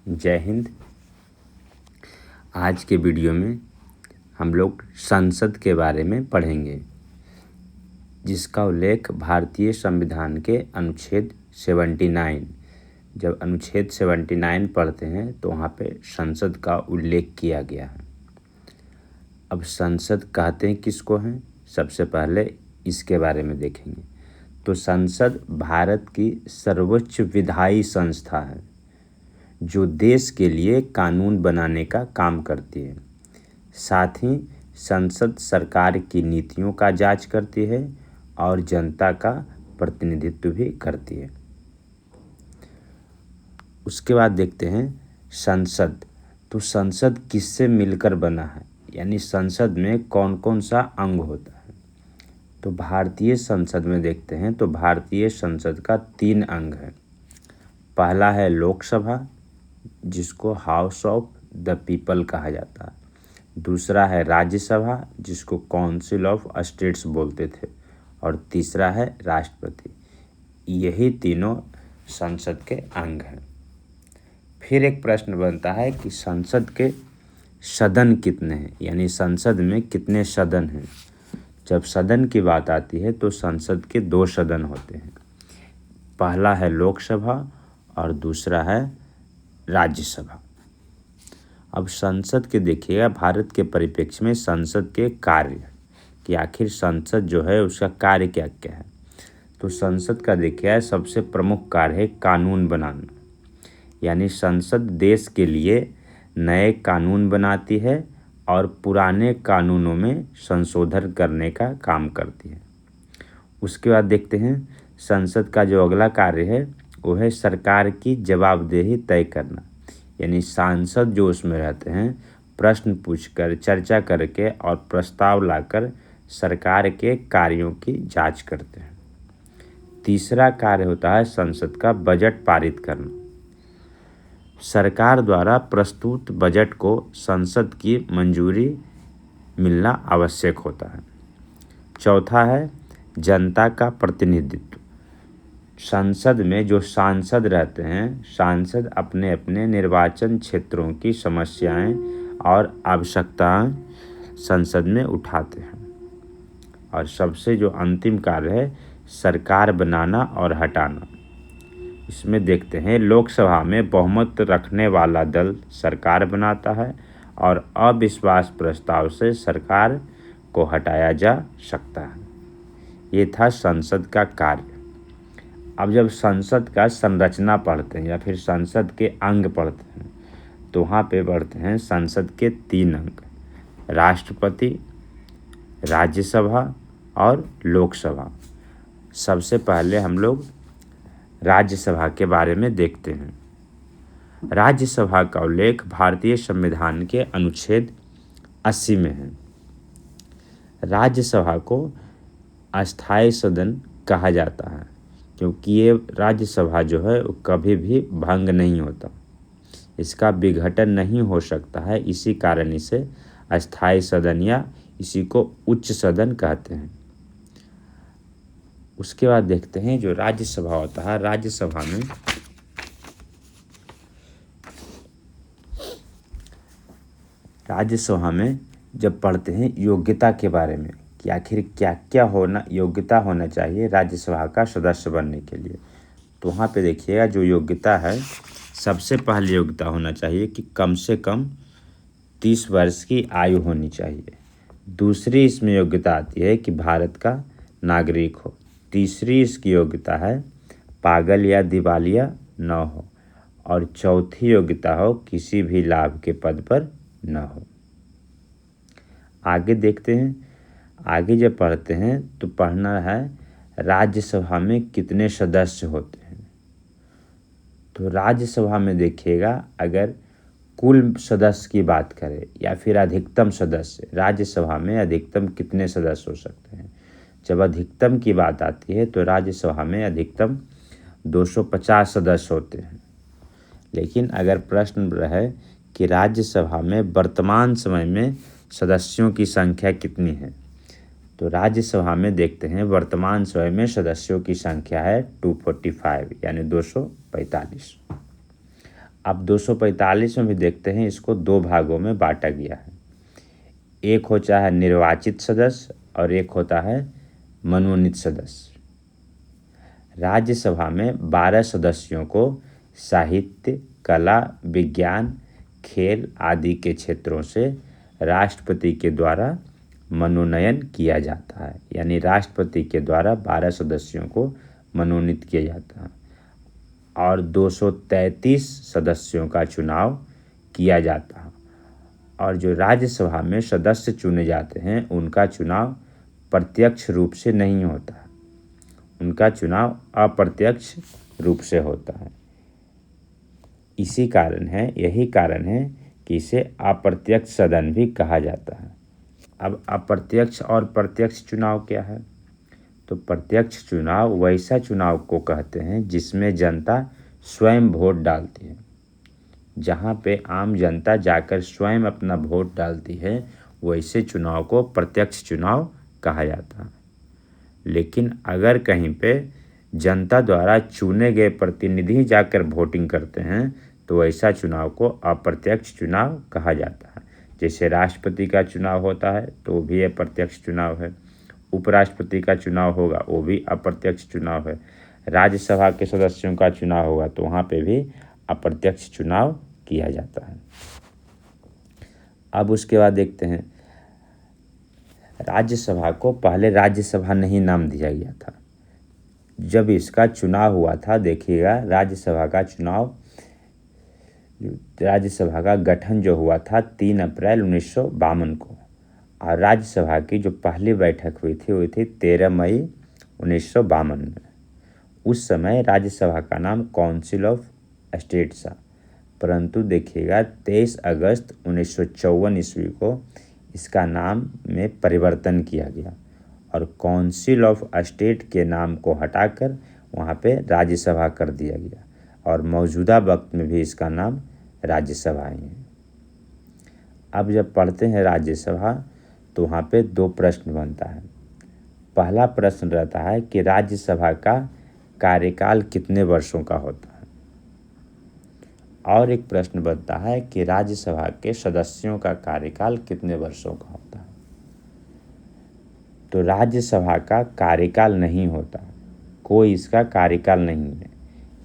जय हिंद। आज के वीडियो में हम लोग संसद के बारे में पढ़ेंगे, जिसका उल्लेख भारतीय संविधान के अनुच्छेद 79। जब अनुच्छेद 79 पढ़ते हैं तो वहाँ पे संसद का उल्लेख किया गया है। अब संसद कहते हैं किसको हैं, सबसे पहले इसके बारे में देखेंगे। तो संसद भारत की सर्वोच्च विधायी संस्था है जो देश के लिए कानून बनाने का काम करती है। साथ ही संसद सरकार की नीतियों का जांच करती है और जनता का प्रतिनिधित्व भी करती है। उसके बाद देखते हैं संसद। तो संसद किससे मिलकर बना है, यानी संसद में कौन कौन सा अंग होता है। तो भारतीय संसद में देखते हैं तो भारतीय संसद का 3 अंग है। पहला है लोकसभा, जिसको हाउस ऑफ द पीपल कहा जाता है। दूसरा है राज्यसभा, जिसको काउंसिल ऑफ स्टेट्स बोलते थे। और तीसरा है राष्ट्रपति। यही तीनों संसद के अंग हैं। फिर एक प्रश्न बनता है कि संसद के सदन कितने हैं, यानी संसद में कितने सदन हैं। जब सदन की बात आती है तो संसद के 2 सदन होते हैं। पहला है लोकसभा और दूसरा है राज्यसभा। अब संसद के देखिएगा, भारत के परिप्रेक्ष्य में संसद के कार्य कि आखिर संसद जो है उसका कार्य क्या क्या है। तो संसद का देखिए सबसे प्रमुख कार्य है कानून बनाना, यानी संसद देश के लिए नए कानून बनाती है और पुराने कानूनों में संशोधन करने का काम करती है। उसके बाद देखते हैं संसद का जो अगला कार्य है वो है सरकार की जवाबदेही तय करना, यानी सांसद जो उसमें रहते हैं प्रश्न पूछकर, चर्चा करके और प्रस्ताव लाकर सरकार के कार्यों की जांच करते हैं। तीसरा कार्य होता है संसद का बजट पारित करना। सरकार द्वारा प्रस्तुत बजट को संसद की मंजूरी मिलना आवश्यक होता है। चौथा है जनता का प्रतिनिधित्व। संसद में जो सांसद रहते हैं, सांसद अपने अपने निर्वाचन क्षेत्रों की समस्याएं और आवश्यकताएं संसद में उठाते हैं। और सबसे जो अंतिम कार्य है सरकार बनाना और हटाना। इसमें देखते हैं लोकसभा में बहुमत रखने वाला दल सरकार बनाता है और अविश्वास प्रस्ताव से सरकार को हटाया जा सकता है। ये था संसद का कार्य। अब जब संसद का संरचना पढ़ते हैं या फिर संसद के अंग पढ़ते हैं तो वहाँ पे पढ़ते हैं संसद के 3 अंग, राष्ट्रपति, राज्यसभा और लोकसभा। सबसे पहले हम लोग राज्यसभा के बारे में देखते हैं। राज्यसभा का उल्लेख भारतीय संविधान के अनुच्छेद 80 में है। राज्यसभा को अस्थायी सदन कहा जाता है क्योंकि ये राज्यसभा जो है वो कभी भी भंग नहीं होता, इसका विघटन नहीं हो सकता है। इसी कारण इसे अस्थायी सदन या इसी को उच्च सदन कहते हैं। उसके बाद देखते हैं जो राज्यसभा होता है, राज्यसभा में जब पढ़ते हैं योग्यता के बारे में कि आखिर क्या क्या योग्यता होना चाहिए राज्यसभा का सदस्य बनने के लिए। तो वहाँ पे देखिएगा जो योग्यता है, सबसे पहले योग्यता होना चाहिए कि कम से कम 30 वर्ष की आयु होनी चाहिए। दूसरी इसमें योग्यता आती है कि भारत का नागरिक हो। तीसरी इसकी योग्यता है पागल या दिवालिया न हो। और चौथी योग्यता हो किसी भी लाभ के पद पर न हो। आगे देखते हैं, आगे जब पढ़ते हैं तो पढ़ना है राज्यसभा में कितने सदस्य होते हैं। तो राज्यसभा में देखिएगा अगर कुल सदस्य की बात करें या फिर अधिकतम सदस्य, राज्यसभा में अधिकतम कितने सदस्य हो सकते हैं। जब अधिकतम की बात आती है तो राज्यसभा में अधिकतम 250 सदस्य होते हैं। लेकिन अगर प्रश्न रहे कि राज्यसभा में वर्तमान समय में सदस्यों की संख्या कितनी है, तो राज्यसभा में देखते हैं वर्तमान समय में सदस्यों की संख्या है 245 यानी 245। अब 245 में भी देखते हैं, इसको दो भागों में बांटा गया है। एक होता है निर्वाचित सदस्य और एक होता है मनोनीत सदस्य। राज्यसभा में 12 सदस्यों को साहित्य, कला, विज्ञान, खेल आदि के क्षेत्रों से राष्ट्रपति के द्वारा मनोनयन किया जाता है। यानी राष्ट्रपति के द्वारा 12 सदस्यों को मनोनीत किया जाता है और 233 सदस्यों का चुनाव किया जाता है। और जो राज्यसभा में सदस्य चुने जाते हैं उनका चुनाव प्रत्यक्ष रूप से नहीं होता है, उनका चुनाव अप्रत्यक्ष रूप से होता है। यही कारण है कि इसे अप्रत्यक्ष सदन भी कहा जाता है। अब अप्रत्यक्ष और प्रत्यक्ष चुनाव क्या है? तो प्रत्यक्ष चुनाव वैसा चुनाव को कहते हैं जिसमें जनता स्वयं वोट डालती है। जहाँ पे आम जनता जाकर स्वयं अपना वोट डालती है, वैसे चुनाव को प्रत्यक्ष चुनाव कहा जाता है। लेकिन अगर कहीं पे जनता द्वारा चुने गए प्रतिनिधि जाकर वोटिंग करते हैं तो ऐसा चुनाव को अप्रत्यक्ष चुनाव कहा जाता है। जैसे राष्ट्रपति का चुनाव होता है तो वो भी अप्रत्यक्ष चुनाव है, उपराष्ट्रपति का चुनाव होगा वो भी अप्रत्यक्ष चुनाव है, राज्यसभा के सदस्यों का चुनाव होगा तो वहाँ पे भी अप्रत्यक्ष चुनाव किया जाता है। अब उसके बाद देखते हैं, राज्यसभा को पहले राज्यसभा नहीं नाम दिया गया था। जब इसका चुनाव हुआ था, देखिएगा राज्यसभा का गठन जो हुआ था 3 अप्रैल 1952 को, और राज्यसभा की जो पहली बैठक हुई थी 13 मई 1952 में। उस समय राज्यसभा का नाम काउंसिल ऑफ स्टेट था, परंतु देखिएगा 23 अगस्त 1954 ईस्वी को इसका नाम में परिवर्तन किया गया और काउंसिल ऑफ स्टेट के नाम को हटाकर वहाँ पे राज्यसभा कर दिया गया और मौजूदा वक्त में भी इसका नाम राज्यसभा ही है। अब जब पढ़ते हैं राज्यसभा तो वहाँ पे 2 प्रश्न बनता है। पहला प्रश्न रहता है कि राज्यसभा का कार्यकाल कितने वर्षों का होता है, और एक प्रश्न बनता है कि राज्यसभा के सदस्यों का कार्यकाल कितने वर्षों का होता है। तो राज्यसभा का कार्यकाल नहीं होता, कोई इसका कार्यकाल नहीं है।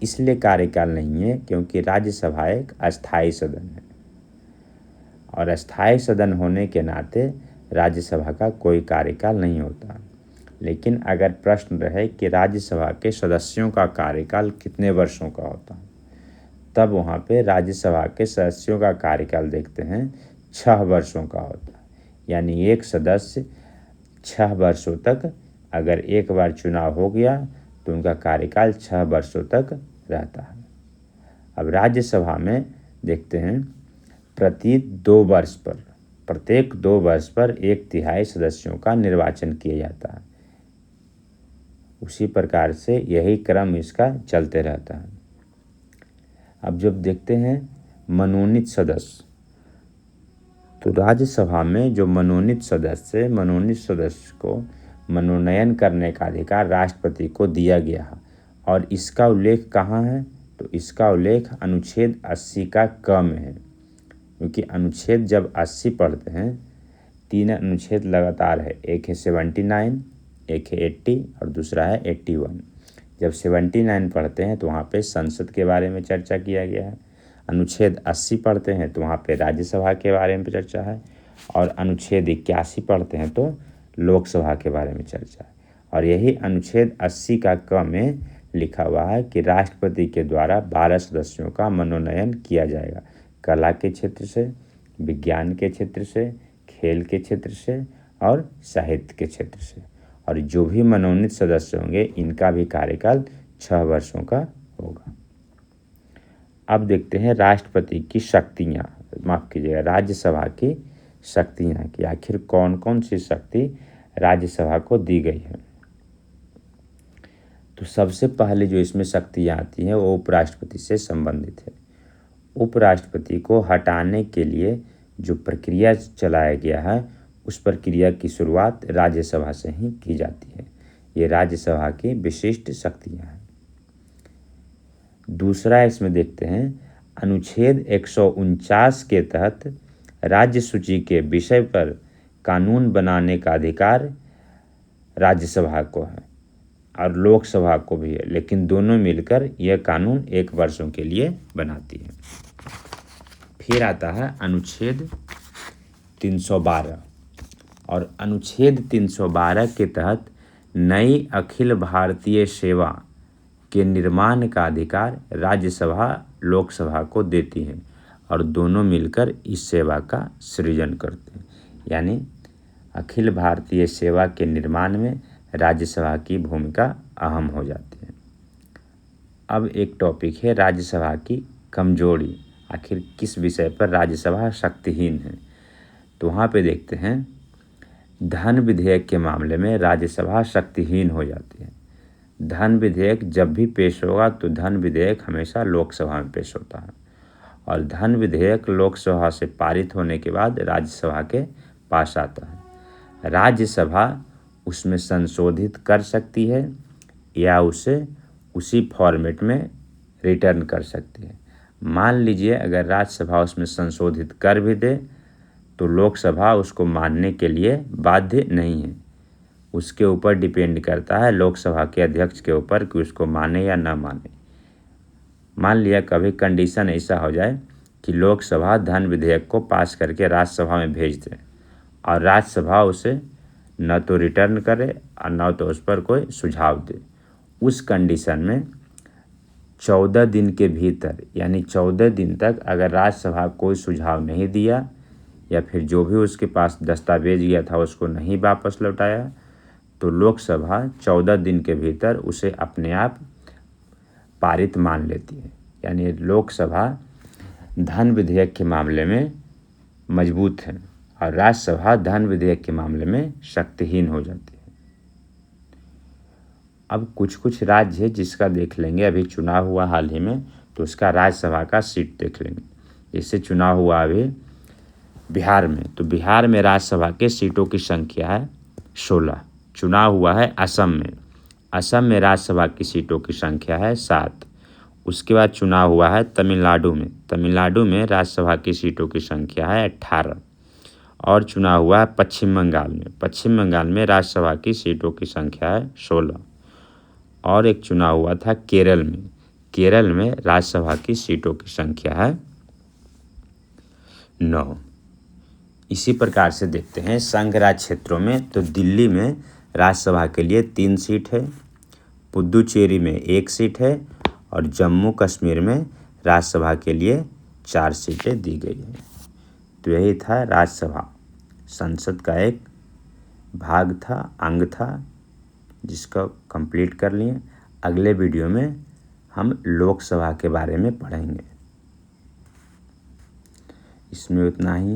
इसलिए कार्यकाल नहीं है क्योंकि राज्यसभा एक अस्थायी सदन है और अस्थायी सदन होने के नाते राज्यसभा का कोई कार्यकाल नहीं होता। लेकिन अगर प्रश्न रहे कि राज्यसभा के सदस्यों का कार्यकाल कितने वर्षों का होता है, तब वहाँ पे राज्यसभा के सदस्यों का कार्यकाल देखते हैं 6 वर्षों का होता है। यानी एक सदस्य 6 वर्षों तक, अगर एक बार चुनाव हो गया तो उनका कार्यकाल 6 वर्षों तक रहता है। अब राज्यसभा में देखते हैं प्रत्येक 2 वर्ष पर 1/3 सदस्यों का निर्वाचन किया जाता है। उसी प्रकार से यही क्रम इसका चलते रहता है। अब जब देखते हैं मनोनीत सदस्य, तो राज्यसभा में जो मनोनीत सदस्य को मनोनयन करने का अधिकार राष्ट्रपति को दिया गया है। और इसका उल्लेख कहाँ है? तो इसका उल्लेख अनुच्छेद 80 का क में है, क्योंकि अनुच्छेद जब 80 पढ़ते हैं, 3 अनुच्छेद लगातार है, एक है 79, एक है 80 और दूसरा है 81। जब 79 पढ़ते हैं तो वहाँ पे संसद के बारे में चर्चा किया गया है, अनुच्छेद 80 पढ़ते हैं तो वहाँ पे राज्यसभा के बारे में चर्चा है, और अनुच्छेद 81 पढ़ते हैं तो लोकसभा के बारे में चर्चा है। और यही अनुच्छेद 80 का क में लिखा हुआ है कि राष्ट्रपति के द्वारा 12 सदस्यों का मनोनयन किया जाएगा, कला के क्षेत्र से, विज्ञान के क्षेत्र से, खेल के क्षेत्र से और साहित्य के क्षेत्र से। और जो भी मनोनीत सदस्य होंगे इनका भी कार्यकाल 6 वर्षों का होगा। अब देखते हैं राज्यसभा की शक्तियाँ की आखिर कौन कौन सी शक्ति राज्यसभा को दी गई है। तो सबसे पहले जो इसमें शक्तियाँ आती हैं वो उपराष्ट्रपति से संबंधित है। उपराष्ट्रपति को हटाने के लिए जो प्रक्रिया चलाया गया है उस प्रक्रिया की शुरुआत राज्यसभा से ही की जाती है। ये राज्यसभा की विशिष्ट शक्तियाँ हैं। दूसरा इसमें देखते हैं अनुच्छेद 149 के तहत राज्य सूची के विषय पर कानून बनाने का अधिकार राज्यसभा को है और लोकसभा को भी है, लेकिन दोनों मिलकर यह कानून 1 वर्षों के लिए बनाती है। फिर आता है अनुच्छेद 312 और अनुच्छेद 312 के तहत नई अखिल भारतीय सेवा के निर्माण का अधिकार राज्यसभा लोकसभा को देती है और दोनों मिलकर इस सेवा का सृजन करते हैं। यानी अखिल भारतीय सेवा के निर्माण में राज्यसभा की भूमिका अहम हो जाती है। अब एक टॉपिक है राज्यसभा की कमजोरी, आखिर किस विषय पर राज्यसभा शक्तिहीन है। तो वहाँ पे देखते हैं धन विधेयक के मामले में राज्यसभा शक्तिहीन हो जाती है। धन विधेयक जब भी पेश होगा तो धन विधेयक हमेशा लोकसभा में पेश होता है और धन विधेयक लोकसभा से पारित होने के बाद राज्यसभा के पास आता है। राज्यसभा उसमें संशोधित कर सकती है या उसे उसी फॉर्मेट में रिटर्न कर सकती है। मान लीजिए अगर राज्यसभा उसमें संशोधित कर भी दे तो लोकसभा उसको मानने के लिए बाध्य नहीं है। उसके ऊपर डिपेंड करता है लोकसभा के अध्यक्ष के ऊपर कि उसको माने या ना माने। मान लिया कभी कंडीशन ऐसा हो जाए कि लोकसभा धन विधेयक को पास करके राज्यसभा में भेज दे और राज्यसभा उसे न तो रिटर्न करे और न तो उस पर कोई सुझाव दे। उस कंडीशन में 14 दिन के भीतर यानी 14 दिन तक अगर राज्यसभा कोई सुझाव नहीं दिया या फिर जो भी उसके पास दस्तावेज गया था उसको नहीं वापस लौटाया तो लोकसभा 14 दिन के भीतर उसे अपने आप पारित मान लेती है। यानी लोकसभा धन विधेयक के मामले में मजबूत है और राज्यसभा धन विधेयक के मामले में शक्तिहीन हो जाती है। अब कुछ राज्य है जिसका देख लेंगे, अभी चुनाव हुआ हाल ही में तो उसका राज्यसभा का सीट देख लेंगे। जैसे चुनाव हुआ अभी बिहार में, तो बिहार में राज्यसभा के सीटों की संख्या है 16। चुनाव हुआ है असम में, असम में राज्यसभा की सीटों की संख्या है 7। उसके बाद चुनाव हुआ है तमिलनाडु में, तमिलनाडु में राज्यसभा की सीटों की संख्या है 18। और चुनाव हुआ है पश्चिम बंगाल में, पश्चिम बंगाल में राज्यसभा की सीटों की संख्या है 16। और एक चुनाव हुआ था केरल में, केरल में राज्यसभा की सीटों की संख्या है 9। इसी प्रकार से देखते हैं संघ राज्य क्षेत्रों में, तो दिल्ली में राज्यसभा के लिए 3 सीट है, पुदुचेरी में 1 सीट है और जम्मू कश्मीर में राज्यसभा के लिए 4 सीटें दी गई हैं। तो यही था राज्यसभा, संसद का एक भाग था, अंग था, जिसको कंप्लीट कर लिए। अगले वीडियो में हम लोकसभा के बारे में पढ़ेंगे। इसमें उतना ही।